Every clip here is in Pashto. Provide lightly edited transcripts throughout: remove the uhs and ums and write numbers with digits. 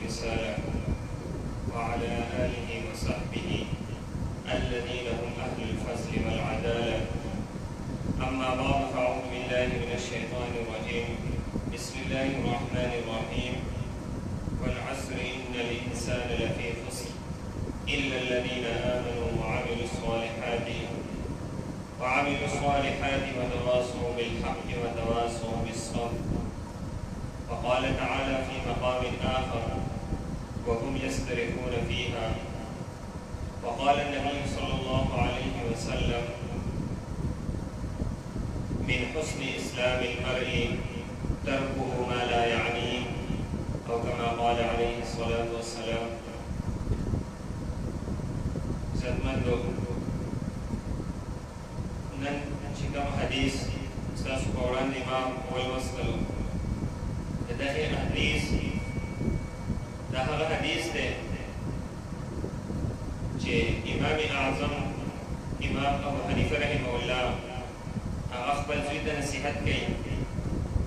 الرسالة وعلى آله وصحبه الذين هم أهل الفضل والعدالة. أما بعد فأعوذ بالله من الشيطان الرجيم. بسم الله الرحمن الرحيم. والعصر إن الإنسان لفي خسر إلا الذين آمنوا وعملوا الصالحات وتواصوا بالحق وتواصوا بالصبر. وقال تعالى في مقام آخر وهم يسترخون فيها. وقال النبي صلى الله عليه وسلم من حسن إسلام المرء تركه ما لا يعنيه، أو كما قال عليه الصلاة والسلام. زدمندو نن چې کوم حدیث ستاسو په وړاندې ما ولوستلو، د دغه حدیث دا هغه حدیث دی چې امام اعظم امام ابو حنیفه رحمه الله هغه خپل زوی ته نصیحت کوي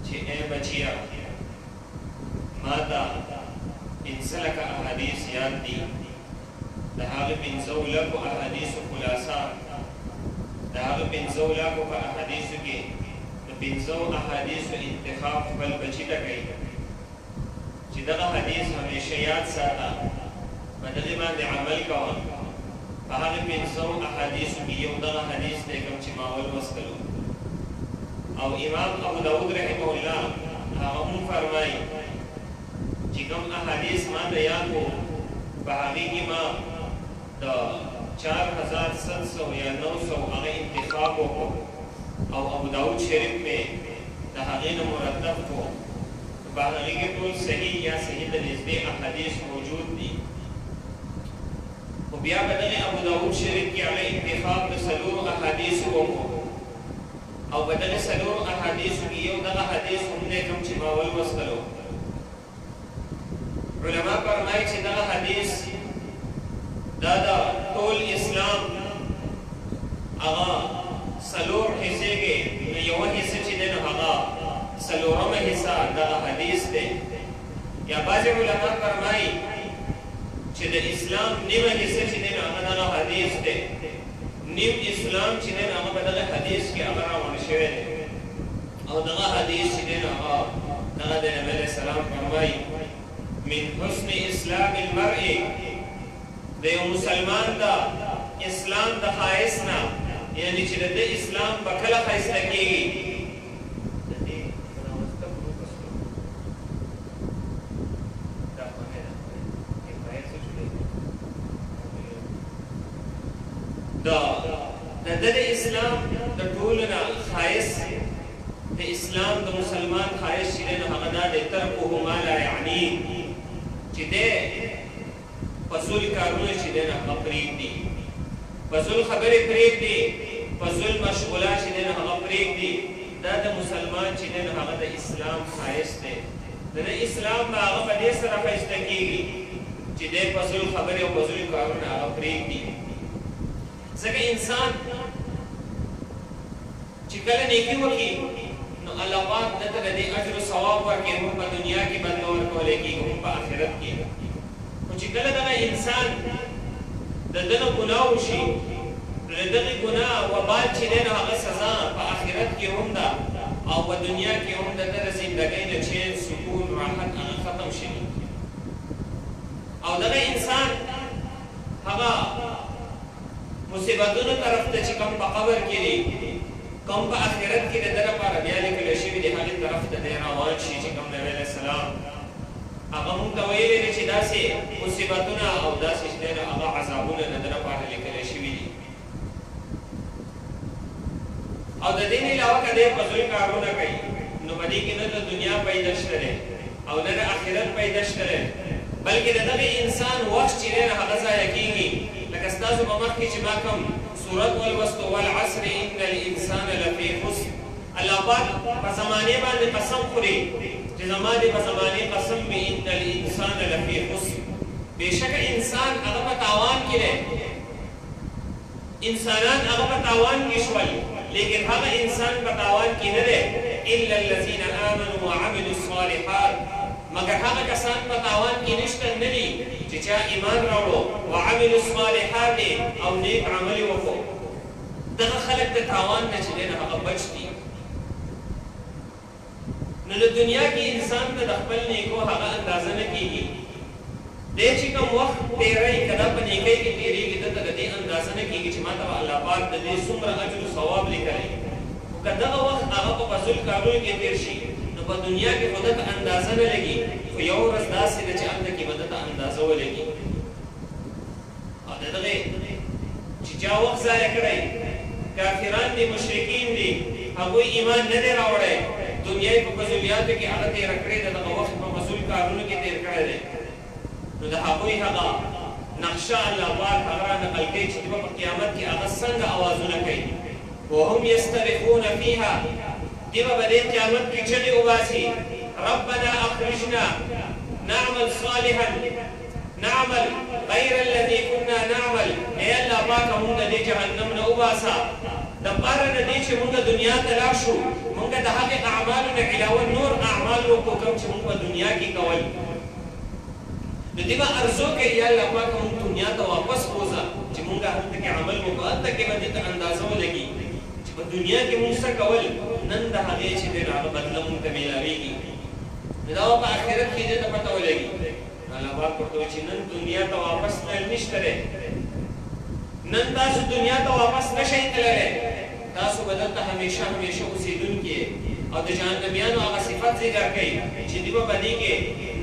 چې ای بچیا ما ته پنځه لکه احادیث یاد دي، د هغه پنځو لکو احادیثو خلاصه د هغه پنځو لکو په احادیثو کې د پنځو احادیثو انتخاب خپل بچي ته کوي چې دغه حدیث همیشه یاد ساته، په دغې باندې عمل کوه. په هغې پنځو احادیثو کې یو دغه حدیث دی کوم چې ما ولوستلو. او امام ابو داود رحمه الله هغه هم فرمایي چې کوم احادیث ما ته یاد وو په هغې کې ما د 4700 یا 900 هغه انتخاب وکړو، او ابو داود شریف مې د هغې نه مرتب کړو. په هغې کې ټول صحیح یا صحیح د نږدې احادیث موجود دي. خو بیا په دغې ابو داود شریف کې هغه انتخاب د 4 احادیثو وکړو، او په دغې 4 احادیثو کې یو دغه حدیث هم دی کوم چې ما ولوستلو. علما فرمایي چې دغه حدیث دا د ټول اسلام هغه 4 حصې کې یوه حصه چې دی نو هغه 4مه حصه دغه حدیث دی. یا بعضې علما فرمایي چې د اسلام نیمه حصه چې دی نو هغه دغه حدیث دی. نیم اسلام چې دی نو هغه په دغه حدیث کې هغه راوړل شوی دی، او دغه حدیث چې دی نو هغه دغه د نبي علیه السلام فرمایي من حسن اسلام المرء، د یو مسلمان د اسلام د ښایست نه، یعنی چې د اسلام به کله ښایسته کېږي. د اسلام د ټولو نه ښایست، د اسلام د مسلمان ښایست چې دی نو هغه دا دی ترکه ما لا یعنی، چې دی فضول کارونه چې دی نو هغه پرېږدي، فضول خبرې پرېږدي، فضول مشغوله چې دی نو هغه پرېږدي. دا د مسلمان چې دی نو هغه د اسلام ښایست دی. د اسلام به هغه په دې سره ښایسته کېږي چې دی فضول خبرې او فضول کارونه هغه پرېږدي. ځکه انسان چې کله نیکي وکړي نو الله پاک دته د دې اجر او ثواب ورکوي، هم په دنیا کې باندې ورکولی کېږي، هم په آخرت کې. خو چې کله دغه انسان د ده نه ګناه وشي نو د دغې ګناه وبال چې دی نو هغه سزا په آخرت کې هم ده، او په دنیا کې هم د ده د زندګۍ نه چین سکون راحت هغه ختم شوي. او دغه انسان هغه مصیبتونو طرف ته چې کوم په قبر کې دی، کوم په آخرت کې د ده لپاره بیا لیکلی شوي دي، هغې طرف ته دی روان شي. چې کوم نبي علیه السلام هغه موږ ته ویلي دي چې داسې مصیبتونه او داسې چې دی نو هغه عذابونه د ده لپاره لیکلی شوي دي. او د دې نه علاوه که دی فضول کارونه کوي نو په دې کې نه د دنیا پیدا شته دی او نه د آخرت پیدا شته دی، بلکې د دغې انسان وخت چې دی نو هغه ضایع کېږي. لکه ستاسو په مخکې چې ما کوم سورت ولوستو والعصر ان الانسان لفی خسر، الله پاک په زمانې باندې قسم خوري چې زما دې په زمانې قسم مې ان الانسان لفی خسر، بېشکه انسان هغه په تاوان کې دی. انسانان هغه په تاوان کې شول، لیکن هغه انسان په تاوان کې نه دی الا الذين آمنوا وعملوا الصالحات مگر هغه کسان په تاوان کې نشته نه دي چې چا ایمان راوړو وعملوا الصالحات او نیک عمل وکړو دغه خلک د تاوان نه چې دی هغه بچ دي نو د دنیا کې انسان ته د خپل نیکو هغه اندازه نه کېږي دی چې کوم وخت تېروي که دا په نیکۍ کې تېرېږي دته د دې اندازه نه کېږي چې ما ته به الله پاک د دې څومره اجر و ثواب لیکلی خو که دغه وخت هغه په فضل کارونو کې تېر شي نو په دنیا کې خو دته اندازه نه لګي خو یو ورځ داسې ده چې هلته کې به دته اندازه ولګي او د دغې چې چا وخت ضایع کړی کافران دي مشرکین دي هغوی ایمان نه دی راوړی دنیا په فضولیاتو کې هغه تېره کړې ده دغه وخت په فضول کارونو کې تېر کړی دی نو د هغوی هغه نقشه الله پاک هغه رانقل کوي چې دوی په قیامت کې هغه څنګه اوازونه کوي وهم یسترخون فیها دوی به په دې قیامت کې چغې وباسي ربنا اخرجنا نعمل صالحا نعمل غیر الذي كنا نعمل ای الله پاکه موږ د دې جهنم نه وباسه دپاره د دې چې موږ دنیا ته لاړ شو موږ د هغې اعمالو نه علاوه نور اعمال وکړو کوم چې موږ په دنیا کې کول نو دوی به ارزو کوي یا الله پاکه موږ دنیا ته واپس بوځه چې موږ هلته کې عمل وکړو هلته کې به دې ته اندازه ولګي چې په دنیا کې موږ څه کول نن د هغې چې دی نو هغه بدله موږ ته میلاوېږي نو دا به په آخرت کې دې ته پته ولګي الله پاک ورته وایي چې نن دنیا ته واپس تلل نشته دی نن تاسو دنیا ته واپس نشئ تللی تاسو به دلته همیشه همیشه اوسېدونکي او د جهنمیانو هغه صفت ذکر کوي چې دوی به په دې کې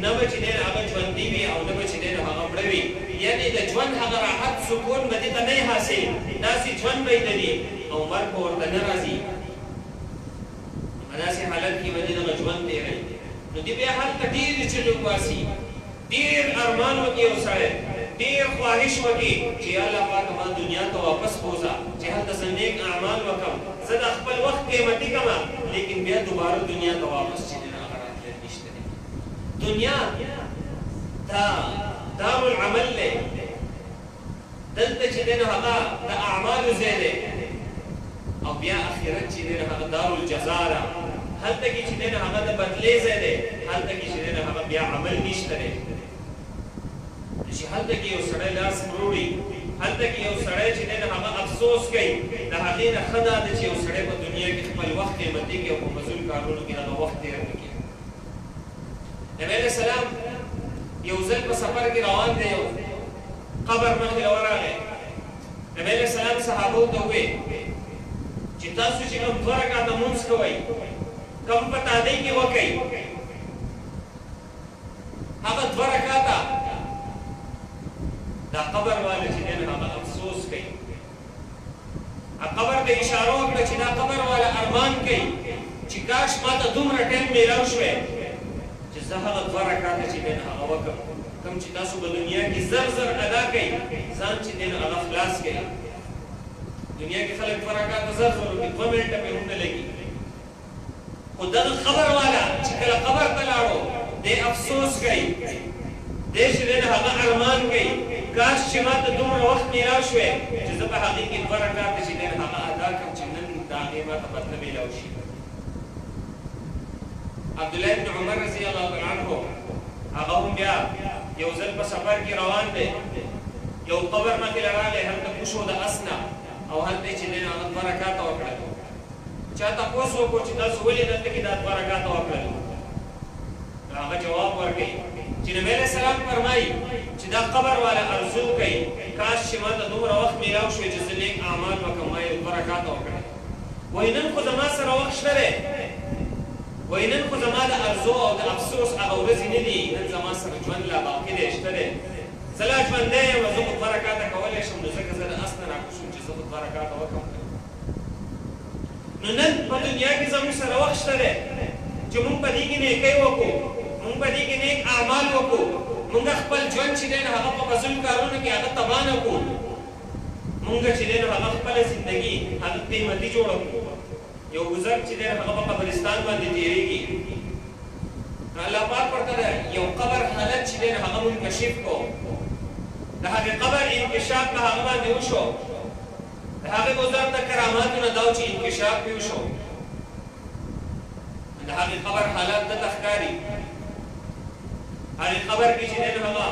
نه به چې دی هغه ژوندي وي او نه به چې دی هغه مړه وي یعنې د ژوند هغه راحت سکون به دې ته نه حاصل داسې ژوند به یې لري او مرګ به ورته نه راځي په داسې حالت کې به دې دغه ژوند تېروي نو دوی بیا هلته ډېرې چغې وباسي ډېر ارمان وکړي یو سړی ډېر خواهش وکړي چې یا الله پاکه ما دنیا ته واپس بوځه چې هلته زه نیک اعمال وکړم زه د خپل وخت قیمتي کړمه لیکن بیا دوباره دنیا ته واپس چې دی هغه راتلل نشته دی دنیا دا دارالعمل دی دلته چې دی نو هغه د اعمالو ځای دی او بیا آخرت چې دی نو هغه دارالجزا ده هلته کې چې دی نو هغه د بدلې ځای دی هلته کې چې دی نو هغه بیا عمل نشته دی چې هلته کې یو سړی لاس مروړي هلته کې یو سړی چې دی نو هغه افسوس کوي د هغې نه ښه دا ده چې یو سړی په دنیا کې خپل وخت قیمتي کړي او په فضول کارونو کې هغه وخت تېر نه کړي نبی علیه السلام یو ځل په سفر کې روان دی یو قبر مخې له ورغی نبی علیه السلام صحابو ته وویل چې تاسو چې کوم 2 رکعته لمونځ کوئ کوم په تادۍ کې وکئ هغه 2 رکعته دا قبر والا چې دی هغه افسوس کوي قبر ته اشاره وکړه چې دا قبر والا ارمان کوي چې کاش ما ته دومره ټایم میلاو شوی چې زه هغه 2 رکعته چې دی هغه وکړم کوم چې تاسو په دنیا کې زر زر ادا کوئ ځان چې دی هغه خلاص کوي دنیا کې خلک 2 رکعته زر زر وکړي 2 منټه پرې هم نه لګي خو دغه قبر والا چې کله قبر ته لاړو دی افسوس کوي دی چې دی هغه ارمان کوي کاش چې ما ته دومره وخت میلاو شوی چې زه په هغې کې 2 رکعته چې دی هغه ادا کړم چې نن د هغې ما ته بدله میلاو شي عبدالله بن عمر رضی الله تعالی عنه هغه هم بیا یو ځل په سفر کې روان دی یو قبر مخې له راغی هلته پوښو د اس نه او هلته چې دی هغه 2 رکعته وکړل چا تپوس وکړو چې تاسو ولې دلته کې دا 2 رکعته وکړل هغه جواب ورکوي چې نبی علیه السلام فرمایي چې دا قبر والا ارزو کوي کاش چې ما ته دومره وخت میلاو شوی چې زه نیک اعمال وکړم ما یې 2 رکعته وکړل وایي نن خو زما سره وخت شته دی وایي نن خو زما د ارزو او د افسوس هغه ورځې نه دي نن زما سره ژوند لا باقي دی شته دی زه لا ژوندی یم زه خو 2 رکعته کولی شم نو ځکه زه د اس نه راکوز شوم چې زه خو 2 رکعته وکړم نو نن په دنیا کې زموږ سره وخت شته دی چې موږ په دې کې نیکۍ وکړو موږ په دې کې نیک اعمال وکړو موږ خپل ژوند چې دی نو هغه په فضول کارونو کې هغه تباه نه کړو موږ چې دی نو هغه خپله زندګي هغه قیمتي جوړه کړو یو بزرګ چې دی هغه په قبرستان باندې تېرېږي نو الله پاک ورته یو قبر حالت چې دی نو هغه منکشف کړو د هغې قبر انکشاف په هغه باندې وشو د هغې بزرګ د کراماتو نه دا و چې انکشاف پې وشو د هغې قبر حالات دته ښکاري هغې قبر کې چې دی نو هغه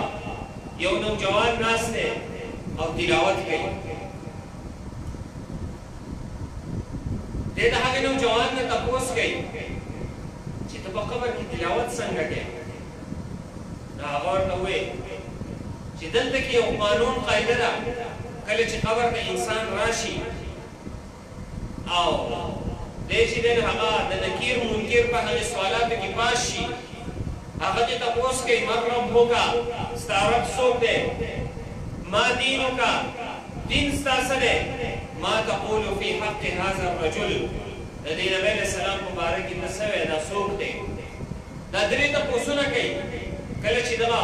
یو نوجوان ناست دی او تلاوت کوي. دی د هغې نوجوان نه تپوس کوي چې ته په قبر کې تلاوت څنګه کوې؟ نو هغه ورته وویل چې دلته کې یو قانون قاعده ده، کله چې قبر ته انسان راشي او دی چې دی نو هغه د نکیر منکر په هغې سوالاتو کې پاس شي، هغه دې تپوس کوي من ربک، ستا رب څوک دی؟ ما دینک، دین ستا څه دی؟ ما تقول فی حق هذا الرجل، د دې نبی علیه السلام په باره کې ته څه وایې؟ دا څوک دی؟ دا درې تپوسونه کوي. کله چې دغه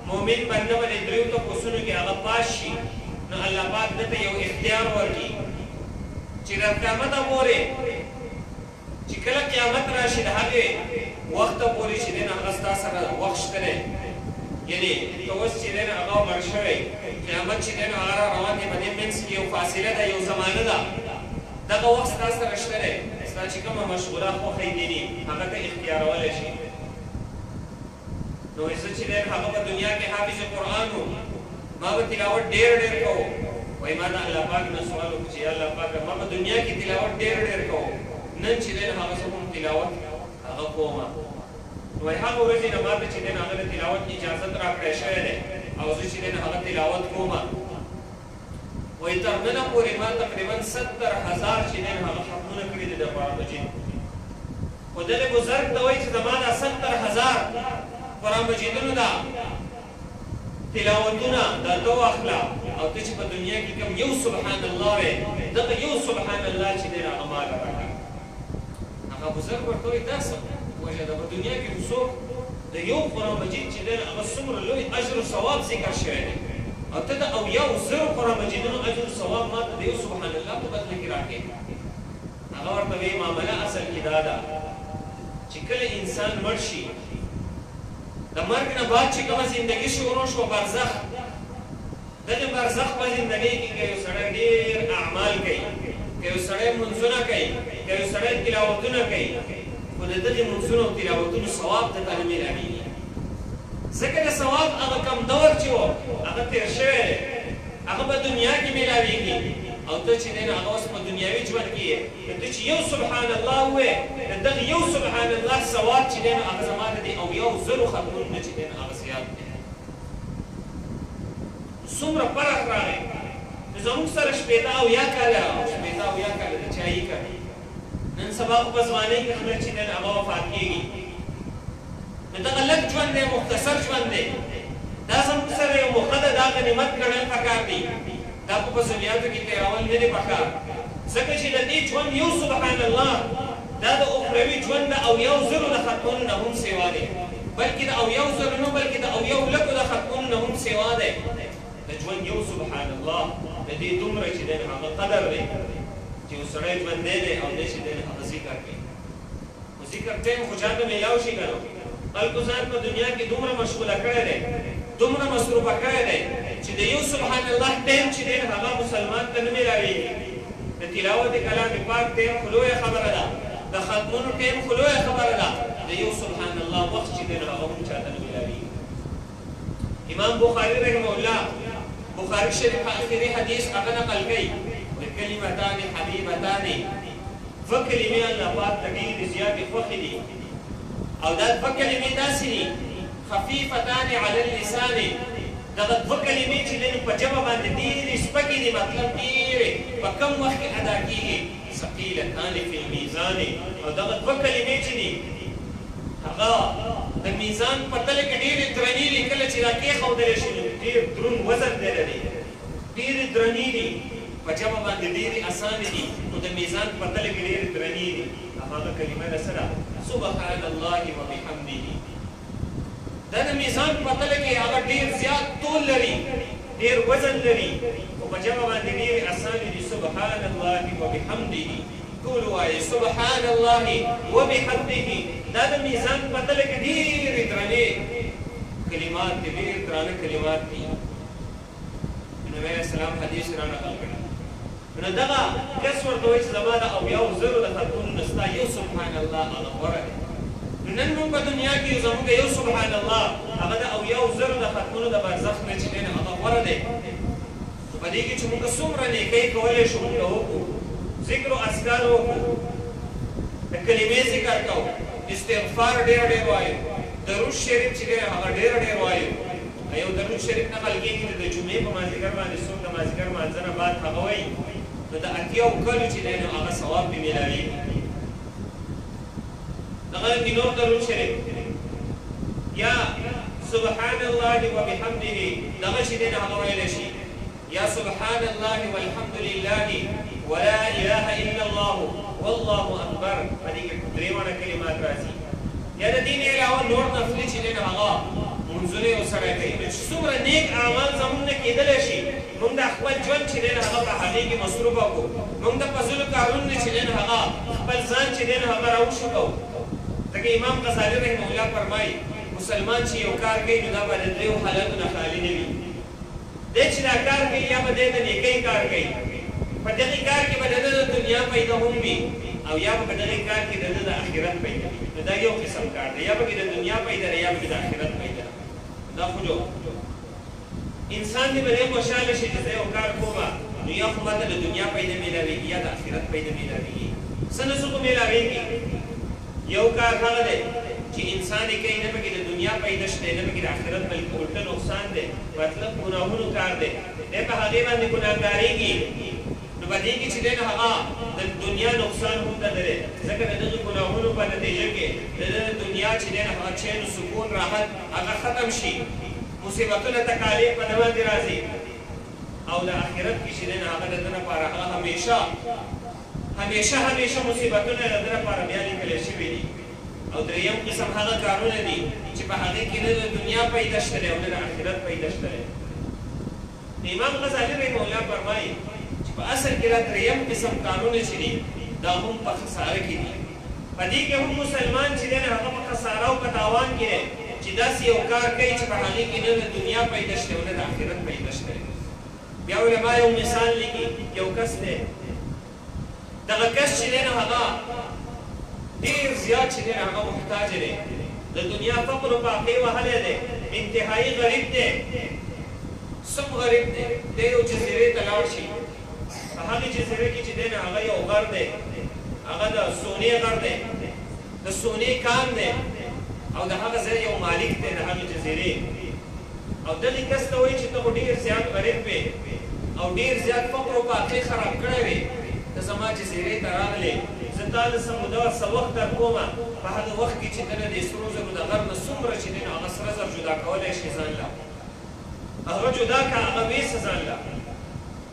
مؤمن بنده به د دریو تپوسونو کې هغه پاس شي نو الله پاک دته یو اختیار ورکړي چې تر قیامته پورې چې کله قیامت راشي د هغې وخته پورې چې دی نو هغه ستا سره وخت شته دی، یعنې ته اوس چې دی نو هغه مړ شوی، قیامت چې دی نو هغه را روان دی، په دې منځ کې یو فاصله ده، یو زمانه ده، دغه وخت ستا سره شته دی، ستا چې کومه مشغوله خوښۍ دیني هغه ته اختیارولی شي. نو زه چې دی هغه په دنیا کې حافظ قرآن و، ما به تلاوت ډېر کوو، وایي ما د الله پاک نه سوال وکړو چې یا الله پاکه ما په دنیا کې تلاوت ډېر کوو، نن چې دی هغه زه هم تلاوت هغه کوم. نو وایي هغه ورځې نه ما ته چې دی هغه د تلاوت اجازت راکړی شوی دی او زه چې دی هغه تلاوت کوم. وایي تر ننه پورې ما تقریبا 70,000 چې دی هغه ختمونه کړي دي د قرآن مجید. خو دغې بزرګ ته وایي چې زما دا 70,000 قرآن مجیدونو دا تلاوتونه دا ته واخله او ته چې په دنیا کې کوم یو سبحان الله وایې، دغه یو سبحان الله چې دی هغه ماله راکړه. هغه بزرګ ورته وایي دا څه وجه ده؟ په دنیا کې خو څوک د یو قرآن مجید چې دی هغه څومره لوی اجر و ثواب ذکر شوی دی او ته د اویاو زرو قرآن مجیدونو اجر و ثواب ما ته د یو سبحان الله په بدله کې راکړې. هغه ورته وایي معامله اصل کې دا ده چې کله انسان مړ شي د مرګ نه بعد چې کومه زندګي شروع شوه برزخ، دغه برزخ په زندګۍ کې که یو سړی ډېر اعمال کوي، که یو سړی منځونه کوي، که یو سړی تلاوتونه کوي، خو د دغې منځونو او تلاوتونو ثواب دته نه میلاویږي، ځکه د ثواب هغه کم دور چې و هغه تېر شوی دی، هغه په دنیا کې میلاویږي او ته چې دی نو هغه اوس په دنیاوي ژوند کې یې، نو ته چې یو سبحان الله ووایې د دغه یو سبحان الله ثواب چې دی نو هغه زما د دې اویاو زرو ختمونو نه چې دی نو هغه زیات دی. څومره فرق راغی. نو زموږ سره 80 او یا کاله د چایي کوي، نن سبا خو په ځوانۍ کې خلک چې دی نو هغه وفات کېږي. نو دغه لږ ژوند دی، مختصر ژوند دی، دا زموږ سره یو موقع ده، دا غنیمت ګڼل پکار دی، دا په فضولیاتو کې تېرول نه دی پکار، ځکه چې د دې ژوند یو سبحان الله دا د اخروي ژوند د اویاو زرو د ختمونو نه هم سیوا دی، بلکې د اویاو زرو نه بلکې د اویاو لکو د ختمونو نه هم سیوا دی. د ژوند یو سبحان الله د دې دومره چې دی هغه قدر دی چې یو سړی ژوندی دی او دی چې دی هغه ذکر کوي. خو ذکر ټایم خو چاته میلاو شي که نه، خلکو ځان په دنیا کې دومره مشغوله کړی دی، دومره مصروفه کړی دی چې د یو سبحان الله ټایم چې دی هغه مسلمان ته نه میلاویږي. د تلاوت کلام پاک ټایم خو لویه خبره ده، د ختمونو ټایم خو لویه خبره ده، د یو سبحان الله وخت چې دی هغه هم چاته نه میلاویږي. امام بخاري رحمه الله بخاري شریف آخري حدیث هغه نقل کوي کلمتان حبیبتان، دوه کلمې الله پاک ته ډېرې زیاتې خوښې دي او دا دوه کلمې داسې دي خفیفتان علی اللسان، دغه دوه کلمې چې دی په ژبه باندې ډېرې سپکې دي، مطلب ډېرې په کم وخت کې ادا کېږي، ثقیلتان فی المیزان، او دغه دوه کلمې چې دي هغه د میزان په تله کې ډېرې درنې دي، کله چې را کېښودلی شي نو ډېر دروند وزن دی لري، ډېرې درنې دي، په ژبه باندې ډېرې اسانې دي خو د میزان په تله کې ډېرې درنې دي. هغه کلمه ده څه ده؟ سبحان الله وبحمده. دا د میزان په تله کې هغه ډېر زیات طول لري، ډېر وزن لري خو په ژبه باندې ډېرې اسانې دي. سبحان الله وبحمده، ټول وایي سبحان الله وبحمده. دا د میزان په تله کې ډېرې درنې کلمات دي، ډېر درانه کلمات دي. نبی علیه السلام حدیث را نقل کړی. نو دغه کس ورته وایي چې زما د اویاو زرو د ختمونو نه ستا یو سبحان الله هغه غوره دی. نو نن موږ په دنیا کې زموږ یو سبحان الله هغه د اویاو زرو د ختمونو د برزخ نه چې دی هغه غوره دی. په دې کې چې موږ څومره نیکۍ کولی شو موږ وکړو، ذکر او اذکار وکړو، د کلمې ذکر کوو، استغفار ډېر ډېر وایو، درود شریف چې دی هغه ډېر ډېر وایو. یو درود شریف نقل کېږي د جمعې په مازدیګر باندې څوک د مازدیګر لمانځه نه بعد هغه وایي نو د اتیاو کلو چې دی نو هغه ثواب پرې میلاوېږي. دغه نور درود شریف یا سبحان الله وبحمده دغه چې دی هغه ویلی شي، یا سبحان الله والحمد لله ولا اله الا الله والله اکبر. په دې کې درې واړه کلمات راځي. یا د دې نه علاوه نور نفلي چې دی هغه منځونه یو سړی کوي. چې څومره نیک اعمال زموږ نه کېدلی شي موږ د خپل ژوند چې دی هغه په هغې کې مصروفه کړو. موږ د فضلو کارونه چې دی هغه خپل ځان چې دی هغه راوښو کوو. ځکه امام غزالي رحمه الله فرمایي مسلمان چې یو کار کوي نو دا به د دریو حالتو نه خالي نه وي. دی چې دا کار کوي یا به دی د نیکۍ کار کوي، په دغې کار کې به د ده د دنیا پیدا هم وي او یا به په دغې کار کې د ده د آخرت پیدا وي. نو دا یو قسم کار دی، یا به کې د دنیا پیدا دی یا به کې د آخرت پیدا. دا خو جو انسان دی به دی خوشحاله شي چې زه یو کار کومه نو یا خو ماته د دنیا پیدا میلاوېږي یا د آخرت پیدا میلاوېږي. څه نه څه خو میلاوېږي. یو کار هغه دی چې انسان یې کوي نه پکې د دنیا پیدا شته نه پکې د آخرت بلکې الټه نقصان دی، مطلب ګناهونو کار دی، دی په هغې باندې ګناهګارېږي. نو په دې کې چې دی نو هغه د دنیا نقصان هم ده دی، ځکه د دغې ګناهونو په نتیجه کې د ده د دنیا چې دی نو هغه چین سکون راحت هغه ختم شي، مصیبتونه تکالیف په ده باندې راځي. او د آخرت کې چې دی نو هغه د ده لپاره هغه همیشه مصیبتونه د ده لپاره بیا لیکلی شوي دي. او دریم قسم هغه کارونه دي چې په هغې کې نه د دنیا پیدا شته دی او نه د آخرت پیدا شته دی. امام غزالي رحمه الله فرمایي چې په اصل کې دا دریم قسم کارونه چې دي دا هم په خساره کې دي. په دې کې هم مسلمان چې دی هغه په خساره او په تاوان کې دی چې داسې یو کار کوي چې په هغې کې نه د دنیا پیدا شته او نه د آخرت پیدا شته دی. بیا علما یو مثال لیکي، یو کس دی، دغه کس چې دی نو هغه ډېر زیات چې دی هغه محتاج دی، د دنیا فقر او پاقې وهلی دی، انتهایي غریب دی. سم غریب دی، دی یو جزیرې ته لاړ شي، په هغې جزیرې کې چې دی نو هغه یو غر دی، هغه د سونې غر دی، د سونې کان دی او د هغه ځای یو مالک دی د هغې جزیرې. او دغې کس ته وایي چې ته خو ډېر زیات غریب وې او ډېر زیات فقر او پاقې خراب کړی وې، ته زما جزیرې ته راغلې، زه تا له څه موده څه وخت در کومه، په هغه وخت کې چې ته نه د سرو زرو د غر نه څومره چې دی نو هغه سره زر جدا کولی شي ځان له، هغه جدا کړه، هغه ویسه ځان له.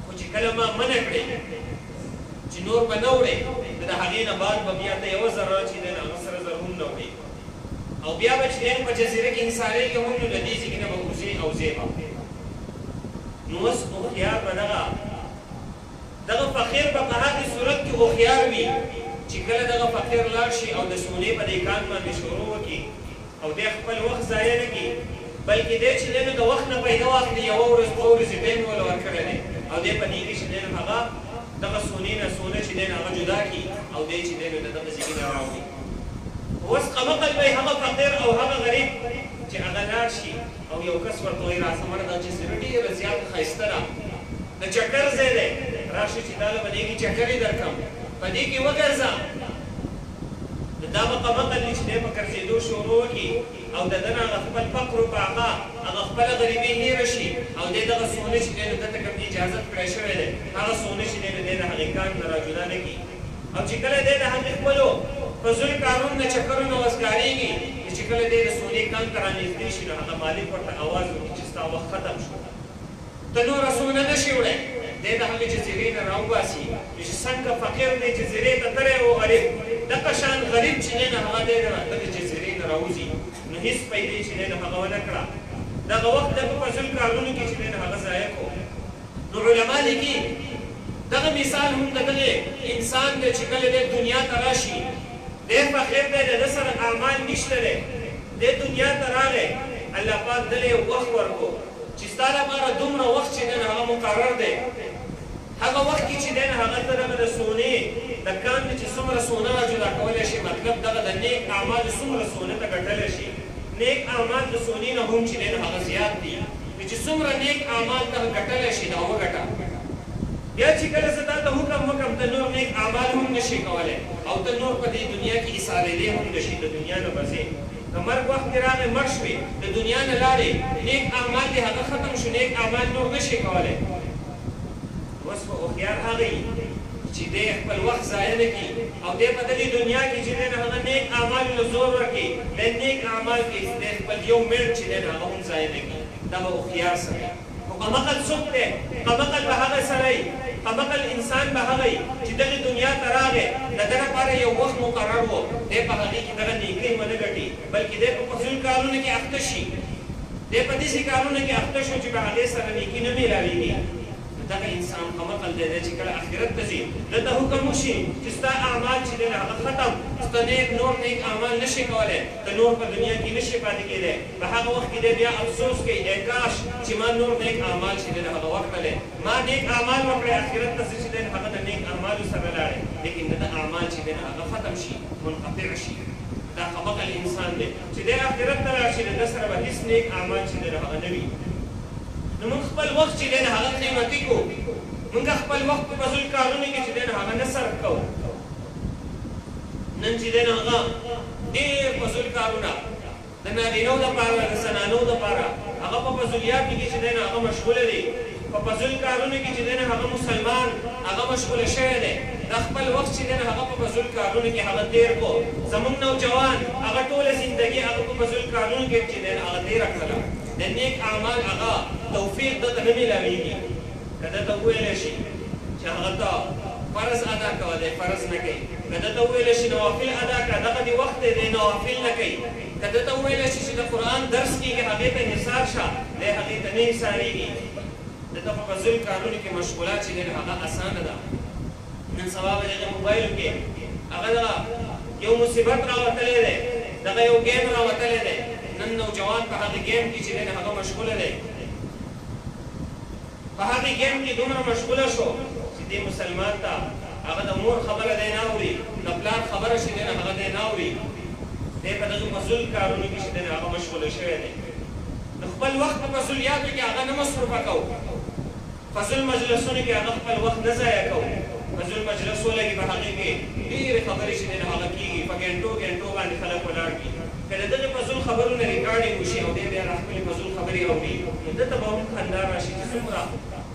خو چې کله ما منع کړې چې نور به نه وړې نو د هغې نه بعد به بیا ته یوه ذره چې دی نو هغه سره زر هم نه وړې او بیا به چې دی نو په جزیره کې انسانېږي هم نو د دې ځای کې نه به وځې او ځې به. نو اوس هوښیار به دغه فقیر به په هغې صورت کې هوښیار وي چې کله دغه فقیر لاړ شي او د سونې په دې کان باندې شروع وکړي او دی خپل وخت ضایع نه کړي، بلکې دی چې دی نو د وخت نه پیدا واخلي، یوه ورځ دوه ورځې ټایم وله ورکړی دی او دی په دې کې چې دی نو هغه دغه سونې نه سونه چې دی نو هغه جدا کړي او دی چې دی نو د دغه ځای نه راوړي. اوس قمقل به هغه فقیر او هغه غریب چې هغه لاړ شي او یو کس ورته وایي راسه مړه دا جزیره ډېره زیاته ښایسته ده، د چکر ځای دی، راشي چې دا له په دې کې چکر یې درکړم، په دې کې وګرځه. نو دا به قمقل وي چې دی به ګرځېدو شروع وکړي او د ده نه هغه خپل فقر و پاقه هغه خپله غریبي هېره شي او دی دغه سونه چې دی نو ده ته کوم اجازت کړی شوی دی هغه سونه چې دی نو دی د هغې کان نه را جدا نه کړي. او چې کله دی د هغې خپلو فضول کارونو نه چکرونه وزګارېږي چې کله دی د سونې کان ته را نږدې شي نو هغه مالک ورته اواز وکړي چې ستا وخت ختم شو، ته نوره سونه نه شي وړی. دی د هغې جزیرې نه راوباسي چې څنګه فقیر دی جزیرې ته تلی و غریب، دغه شان غریب چې دی نو هغه دی دغې جزیرې نه راوځي نو هېڅ پیدې چې دی نو هغه ونه کړه، دغه وخت د په فضل کارونو کې چې دی نو هغه ضایع کړو. نو علما لیکي دغه مثال هم د دغې انسان دی چې کله دی دنیا ته راشي، دی فقیر دی، د ده سره اعمال نشته دی، دی دنیا ته راغی، الله پاک دله یو وخت ورکړو چې ستا لپاره دومره وخت چې دی نو هغه مقرر دی، هغه وخت کې چې دی نو هغه ته دغه د سونې د کان نه چې څومره سونه راجدا کولی شي مطلب دغه د نیک اعمالو څومره سونه ته ګټلی شي نیک اعمال د سونې نه هم چې دی نو هغه زیات دي چې څومره نیک اعمال ته ګټلی شي دا وګټه بیا چې کله زه تا ته حکم وکړم ته نور نیک اعمال هم نشي کولی او ته نور په دې دنیا کې ایسارېدی هم نشي د دنیا نه بځې د مرګ وخت کې راغی مړ شوې د دنیا نه لاړې نیک اعمال دې هغه ختم شو نیک اعمال نور نشي کولی اوس به هوښیار هغه وي چې دی خپل وخت ضایع نه کړي او دی په دغې دنیا کې چې دی نو هغه نیک اعمالو له زور ورکړي د نیک اعمال کې دی خپل یو منټ چې دی نو هغه هم ضایع نه کړي دا به هوښیار سړی خو قمقل څوک دی قمقل به هغه سړی قمقل انسان به هغه چې دغې دنیا ته راغی د ده لپاره یو وخت مقرر و دی په هغې کې دغه نیکۍ ونه ګټي بلکې دی په فضول کارونو کې اخته شي دی په داسې کارونو کې اخته شو چې په هغې سره نیکي نه میلاویږي دغه انسان قمقل دی چې کله آخرت ته ځي دلته حکم وشي چې ستا اعمال چې دی هغه ختم ستا نور نیک اعمال نشي کولی ته نور په دنیا کې نشي پاتې کېدی په هغه وخت کې دی بیا افسوس کوي ای کاش چې ما نور نیک اعمال چې دی هغه وکړلی ما نیک اعمال وکړی آخرت ته چې دی هغه د نیک اعمالو سره لاړی لیکن د اعمال چې دی هغه ختم شي منقطع شي دا قمقل انسان دی چې دی آخرت ته لاړ شي د ده سره به هېڅ نیک اعمال چې دی هغه نه وي نو موږ خپل وخت چې دی هغه قیمتي کړو موږ خپل وخت په فضول کارونو کې چې دی هغه نه صرف کوو نن چې دی هغه ډېر فضول کارونه د نارینهو دپاره د زنانو دپاره هغه په فضولیاتو کې چې دی هغه مشغوله دي په فضول کارونو کې چې دی هغه مسلمان هغه مشغوله شوی دی د خپل وخت چې دی هغه په فضول کارونو کې هغه تېر کړو زموږ نوجوان هغه ټوله زندګي هغه په فضول کارونو کې چې دی هغه تېره کړله د نیک اعمال هغه توفیق دته نه میلاویږي که دته وویلی شي چې هغه ته فرض ادا کوه دی فرض نه کوي که دته وویلی شي نوافل ادا کړه دغه دې وخت دی نوافل نه کوي که دته وویلی شي چې د قرآن درس کېږي هغې ته نثار شه دی هغې ته نه نثارېږي دته په فضول کارونو کې مشغولات چې دی هغه اسانه ده نن سبا به دغه موبایلو کې هغه دغه یو مصیبت راوتلی دی دغه یو ګیم راوتلی دی نن نوجوان په هغه ګیم کې چې دی هغه مشغوله دی په هغه ګیم کې دومره مشغوله شو چې دی مسلمان ته هغه د مور خبره دی نه اوري د پلار خبره چې دی هغه دی نه اوري دی په دغه فضول کارونو کې چې دی هغه مشغوله شوی دی د خپل وخت په فضولیاتو کې هغه نه مصرفه کوو فضول مجلسونو کې هغه خپل وخت نه ضایع کوو فضول مجلس ولګي په هغې کې ډېرې خبرې چې دی هغه کېږي په ګنټو ګنټو باندې خلک ولاړ دي که د دغې فضول خبرونه ریکارډینګ وشي او دی بیا را خپلې فضول خبرې اوري نو ده ته به هم خندا راشي چې څومره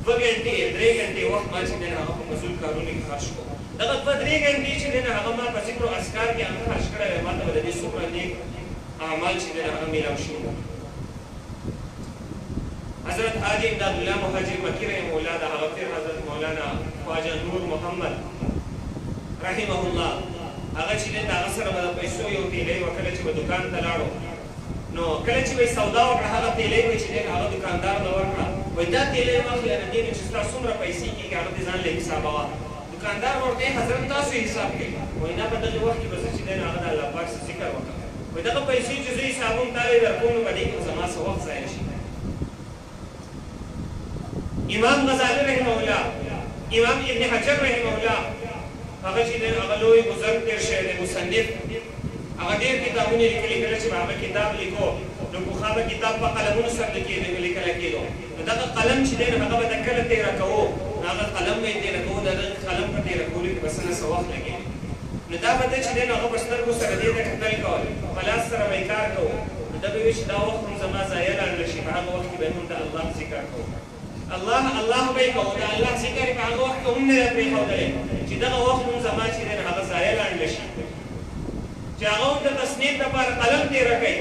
2 ګنټې 3 ګنټې وخت ما چې دی هغه په فضول کارونو کې خرج کړو دغه 2-3 ګنټې چې دی هغه ما په ذکر و اذکار کې هغه خرج کړی وی ما ته به د دې څومره نیک اعمال چې دی هغه میلاو شوي حضرت حاجی امداد الله مهاجر مکی رحمه الله د هغه پیر حضرت مولانا خواجه نور محمد رحمه الله هغه چې دی د هغه سره به د پیسو یو تیلی وه کله چې به دکان ته لاړو نو کله چې به یې سودا وکړه هغه تیلی به چې دی هغه دکاندار ته ورکړه وایي دا تیلی واخلې نه دې نه چې ستا څومره پیسې کېږي هغه دې ځان له حسابوه دکاندار ورته حضرت تاسو حساب کوي وایي نه په دغې وخت کې به زه چې دی نو هغه د الله پاک څخه ذکر وکړم وایي دغه پیسې چې زه حسابوم تا یې درکوم نو په دې کې به زما څه وخت ضایع شي امام غزالی رحمه الله امام ابن حجر رحمه الله هغه چې دی هغه لوی بزرګ تېر شوی دی مصنف هغه ډېر کتابونه لیکلي کله چې به هغه کتاب لیکو نو پخوا به کتاب په قلمونو سره لیکلی کېدو نو دغه قلم چې دی نو هغه به د کله تېره کوو نو هغه قلم به یې تېره کوو د هغه قلم په تېره کولو کې به څه نه څه وخت لګېږي نو دا به ده چې دی نو هغه په سترګو سره دې ته کتل کول په لاس سره به یې کار کوو نو ده به وي چې دا وخت هم زما ضایع لاړ شي په هغه وخت کې به هم د الله ذکر کوو الله الله به یې کوو د الله ذکر یې په هغه وخت کې هم نه دی پرېښودلی چې دغه وخت هم زما چې دی هغه ضایع لاړ شي چې هغه هم د تصنیف لپاره قلم تېره کوي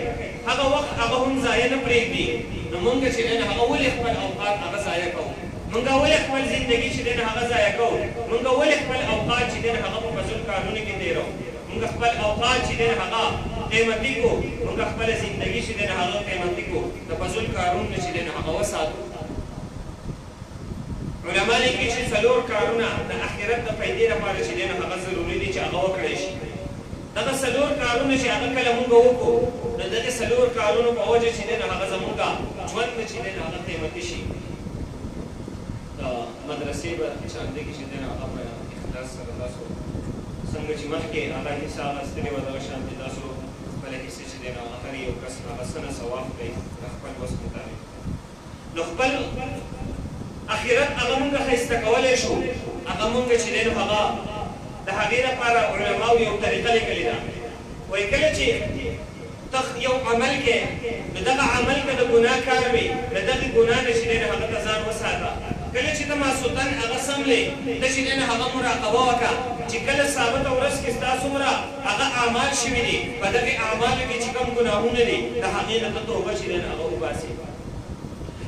هغه وخت هغه هم ضایع نه پرېږدي نو مونږ چې دی هغه ولې خپل اوقات هغه ضایع کوو مونږ ولې خپل زندګي چې دی هغه ضایع کوو مونږ ولې خپل اوقات چې دی هغه په فضول کارونو کې تېروو مونږ خپل اوقات چې دی هغه قیمتي کړو مونږ خپله زندګي چې دی هغه قیمتي کړو د فضول کارونو چې دی هغه وساتو علما لیکي چې 4 کارونه د آخرت د پیدې لپاره چې دی هغه ضروري دي چې هغه وکړی شي دغه 4 کارونه چې هغه کله مونږ وکړو نو دغه 4 کارونو په وجه چې دی هغه زمونږ ژوند چې دی هغه قیمتي شي د مدرسې به چاندې کې چې دی هغه په اخلاص سره تاسو څنګه چې مخکې هغه حصه اخیستلې وه دغه شانتې تاسو خپله حصې چې دی نو هر یو کس هغه څه نه ثواب کوي د خپل وس مطابق نو خپل اخرت هغه مونږ ښایسته کولی شو هغه مونږ چې دی نو هغه د هغې لپاره علماو یو طریقه لیکلې ده وایي کله چې ته یو عمل کې نو دغه عمل که د ګناه کار وي د دغې ګناه نه چې دی نو هغه ته ځان وساته کله چې ته ماسوتن هغه سملې ته چې دی نو هغه مراقبه وکړه چې کله ثابته ورځ کې ستا څومره هغه اعمال شوي دي په دغې اعمالو کې چې کوم ګناهونه دي د هغې نه ته توبه چې دی نو هغه وباسي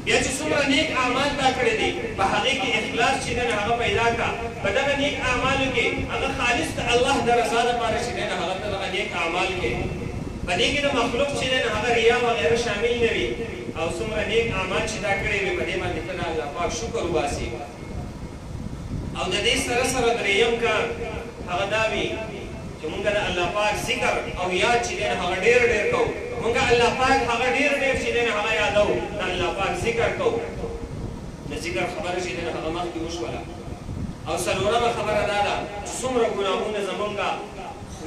بیا چې څومره نیک اعمال تا کړي دي په هغې کې اخلاص چې دی نو هغه پیدا کړه په دغه نیک اعمالو کې هغه خالص د الله د رضا دپاره چې دی نو هغه ته دغه نیک اعمال کې په دې کې د مخلوق چې دی نو هغه ریا وغیره شامل نه وي او څومره نیک اعمال چې دا کړي وي په دې باندې ته د الله پاک شکر وباسي او د دې سره سره درېیم کار هغه دا وي چې مونږ د الله پاک ذکر او یاد چې دی نو هغه ډېر ډېر کوو مونږ الله پاک هغه ډېر ډېر چې دی نو هغه یادو د الله پاک ذکر کوو د ذکر خبره چې دی نو هغه مخکې وشوله او څلورمه خبره دا ده چې څومره ګناهونه زمونږ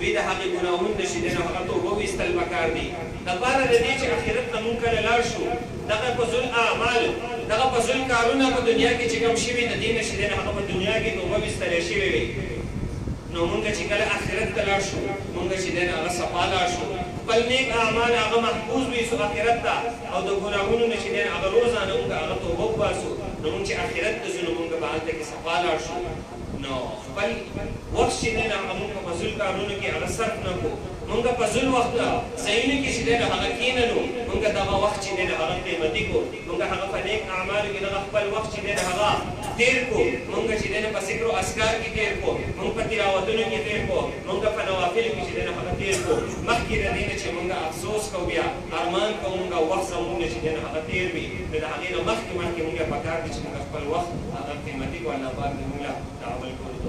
وی د هغې ګناهونه چې دی نو هغه توبه ویستل پکار دي دپاره د دې چې اخرت ته مونږ کله لاړ شو دغه فضل اعمال دغه فضل کارونه په دنیا کې چې کوم شوي د دې نه چې دی نو هغه په دنیا کې توبه ویستلی شوې وي نو مونږ چې کله اخرت ته لاړ شو مونږ چې دی نو هغه صفا لاړ شو خپل نیک اعمال هغه محفوظ وي سو اخرت ته او د ګناهونو نه چې دی نو هغه روزانه مونږ هغه توبه وباسو نو مونږ چې اخرت ته ځو نو مونږ به هلته کې صفا لاړ شو نو خپل وخت چې دی نو هغه مونږ په فضل کارونو کې هغه صرف نه کړو مونږ په فضل وخت ځایونو کې چې دی نو هغه کښېنلو مونږ دغه وخت چې دی نو هغه قیمتي کړو مونږ هغه په نیک اعمالو کې دغه خپل وخت چې دی نو هغه تېر کړو مونږ چې دی نو په ذکر و اذکار کې تېر کړو مونږ په تلاوتونو کې تېر کړو مونږ په نوافلو کې چې دی نو هغه تېر کړو مخکې د دې نه چې مونږ افسوس کوو بیا ارمان کوو مونږ وخت زموږ نه چې دی نو هغه تېر وي نو د هغې نه مخکې مونږ پکار دي چې مونږ خپل وخت هغه قیمتي کړو الله پاک دې مونږ له د عمل کولو